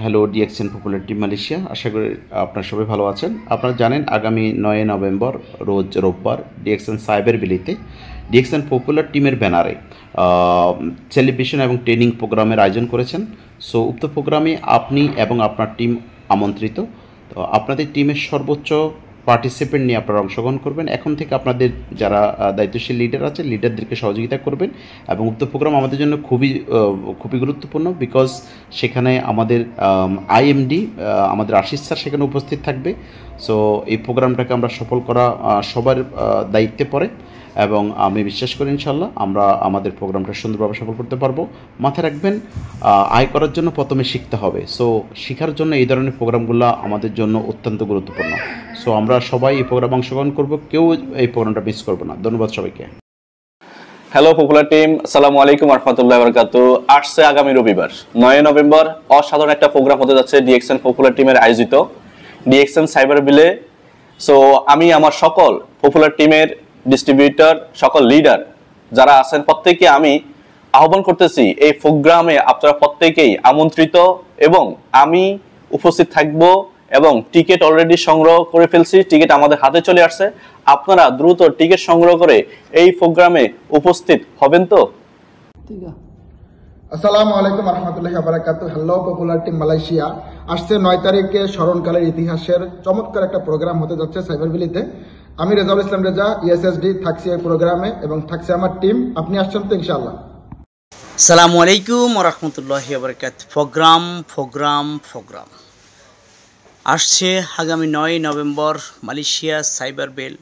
Hello DXN popular team Malaysia, আশা করি আপনারা সবাই ভালো আছেন। আপনারা জানেন আগামী 9 নভেম্বর রোজ রোববার ডিএক্সএন সাইবার ভ্যালিতে ডিএক্সএন পপুলার টিমের ব্যানারে সেলিব্রেশন এবং ট্রেনিং প্রোগ্রামের আয়োজন করেছেন। সো উক্ত প্রোগ্রামে আপনি এবং আপনার টিম আমন্ত্রিত। তো আপনাদের টিমের সর্বোচ্চ পার্টিসিপেন্ট নিয়ে আপনারা অংশগ্রহণ করবেন। এখন থেকে আপনাদের যারা দায়িত্বশীল লিডার আছে লিডারদেরকে সহযোগিতা করবেন এবং উক্ত প্রোগ্রাম আমাদের জন্য খুবই গুরুত্বপূর্ণ, বিকজ সেখানে আমাদের আইএমডি আমাদের আশিস স্যার সেখানে উপস্থিত থাকবে। সো এই প্রোগ্রামটাকে আমরা সফল করা সবার দায়িত্বে পড়ে এবং আমি বিশ্বাস করি ইনশাল্লাহ আমরা আমাদের প্রোগ্রামটা সুন্দরভাবে সফল করতে পারবো। মাথায় রাখবেন, আয় করার জন্য প্রথমে শিখতে হবে। সো শেখার জন্য এই ধরনের প্রোগ্রামগুলো আমাদের জন্য অত্যন্ত গুরুত্বপূর্ণ। সো আমরা সবাই এই প্রোগ্রামে অংশগ্রহণ করব, কেউ এই প্রোগ্রামটা মিস করবো না। ধন্যবাদ সবাইকে। হ্যালো পপুলার টিম, আসসালামু আলাইকুম রহমতুল্লাহ বারাকাতু। আসছে আগামী রবিবার 9 নভেম্বর অসাধারণ একটা প্রোগ্রাম হতে যাচ্ছে ডিএক্সএন পপুলার টিমের আয়োজিত ডিএক্সএন সাইবার বিলে। সো আমি আমার সকল পপুলার টিমের ডিস্ট্রিবিউটর, সকল লিডার যারা আছেন প্রত্যেককে আমি আহ্বান করতেছি এই প্রোগ্রামে আপনারা প্রত্যেকেই আমন্ত্রিত এবং আমি উপস্থিত থাকব এবং টিকিট অলরেডি সংগ্রহ করে ফেলছি, টিকিট আমাদের হাতে চলে আসছে। আপনারা দ্রুত টিকিট সংগ্রহ করে এই প্রোগ্রামে উপস্থিত হবেন তো? আসসালামু আলাইকুম রহমতুল্লাহি ওয়া বারাকাতুহু। হ্যালো পপুলার টিম মালয়েশিয়া, আসছে 9 তারিখে স্মরণকালের ইতিহাসের চমৎকার একটা প্রোগ্রাম হতে যাচ্ছে সাইবার ভ্যালিতে। আমি রেজাউল ইসলাম রেজা ইএসএসডি থাকছি এই প্রোগ্রামে এবং থাকছে আমার টিম। আপনি আসছেন তো ইনশাআল্লাহ? আসসালামু আলাইকুম রহমতুল্লাহি ওয়া বারাকাতুহু। প্রোগ্রাম আসছে আগামী 9 November Malaysia cyber bell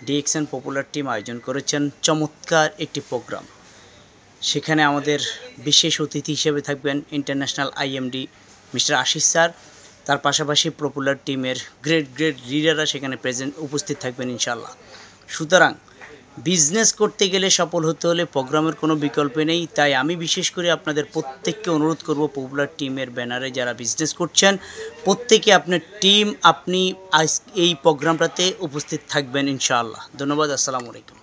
DXN popular team আয়োজন করেছেন চমৎকার একটি প্রোগ্রাম। সেখানে আমাদের বিশেষ অতিথি হিসেবে থাকবেন international IMD mister Ashish sir. তার পাশাপাশি পপুলার টিমের গ্রেট লিডাররা সেখানে উপস্থিত থাকবেন ইনশাআল্লাহ। সুতরাং বিজনেস করতে গেলে সফল হতে হলে প্রোগ্রামের কোনো বিকল্প নেই। তাই আমি বিশেষ করে আপনাদের প্রত্যেককে অনুরোধ করব, পপুলার টিমের ব্যানারে যারা বিজনেস করছেন প্রত্যেকে আপনার টিম আপনি এই প্রোগ্রামটাতে উপস্থিত থাকবেন ইনশাআল্লাহ। ধন্যবাদ। আসসালামু আলাইকুম।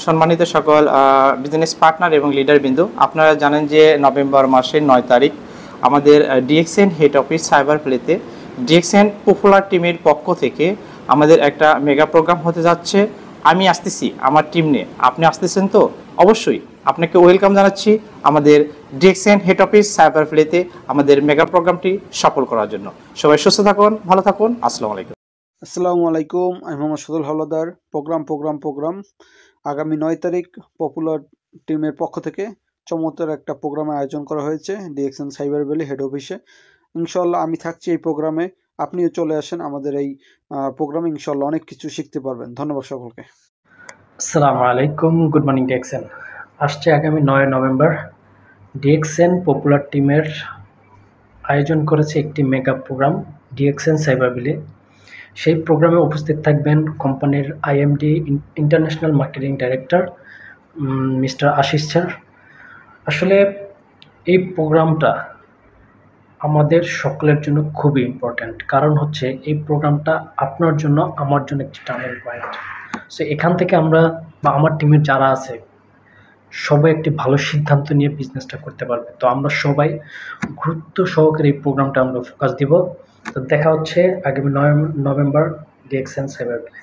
সম্মানিত সকল বিজনেস পার্টনার এবং লিডার বিন্দু, আপনারা জানেন যে নভেম্বর মাসের 9 তারিখ আমাদের ডিএক্সএন হেড অফিস সাইবার প্লেতে ডিএক্সএন পপুলার টিমের পক্ষ থেকে আমাদের একটা মেগা প্রোগ্রাম হতে যাচ্ছে। আমি আসতেছি আমার টিম নিয়ে, আপনি আসতেছেন তো? অবশ্যই আপনাকে ওয়েলকাম জানাচ্ছি আমাদের ডিএক্সএন হেড অফিস সাইবার প্লেতে আমাদের মেগা প্রোগ্রামটি সফল করার জন্য। সবাই সুস্থ থাকুন, ভালো থাকুন। আসসালামু আলাইকুম। আসসালামু আলাইকুম, আমি মোহাম্মদ সদুল হাওলাদার। প্রোগ্রাম আগামী 9 তারিখ পপুলার টিমের পক্ষ থেকে চমৎকার একটা প্রোগ্রামের আয়োজন করা হয়েছে ডিএক্সএন সাইবার ভ্যালি হেড অফিসে। ইনশাল্লাহ আমি থাকছি এই প্রোগ্রামে, আপনিও চলে আসেন আমাদের এই প্রোগ্রামে, ইনশাল্লাহ অনেক কিছু শিখতে পারবেন। ধন্যবাদ সকলকে। আসসালামু আলাইকুম, গুড মর্নিং ডিএক্সএন। আসছে আগামী 9 নভেম্বর ডিএক্সএন পপুলার টিমের আয়োজন করেছে একটি মেগা প্রোগ্রাম ডিএক্সএন সাইবার বিলে। সেই প্রোগ্রামে উপস্থিত থাকবেন কোম্পানির IMD international marketing director mister Ashish sir. আসলে এই প্রোগ্রামটা আমাদের সকলের জন্য খুবই ইম্পর্ট্যান্ট, কারণ হচ্ছে এই প্রোগ্রামটা আপনার জন্য আমার জন্য একটি টার্নিং পয়েন্ট। সো এখান থেকে আমরা বা আমার টিমের যারা আছে সবাই একটি ভালো সিদ্ধান্ত নিয়ে বিজনেসটা করতে পারবে। তো আমরা সবাই গুরুত্ব সহকারে এই প্রোগ্রামটা আমরা ফোকাস দিব। তো দেখা হচ্ছে আগামী 9 নভেম্বর ডিএক্সএন সাইবার বিলে।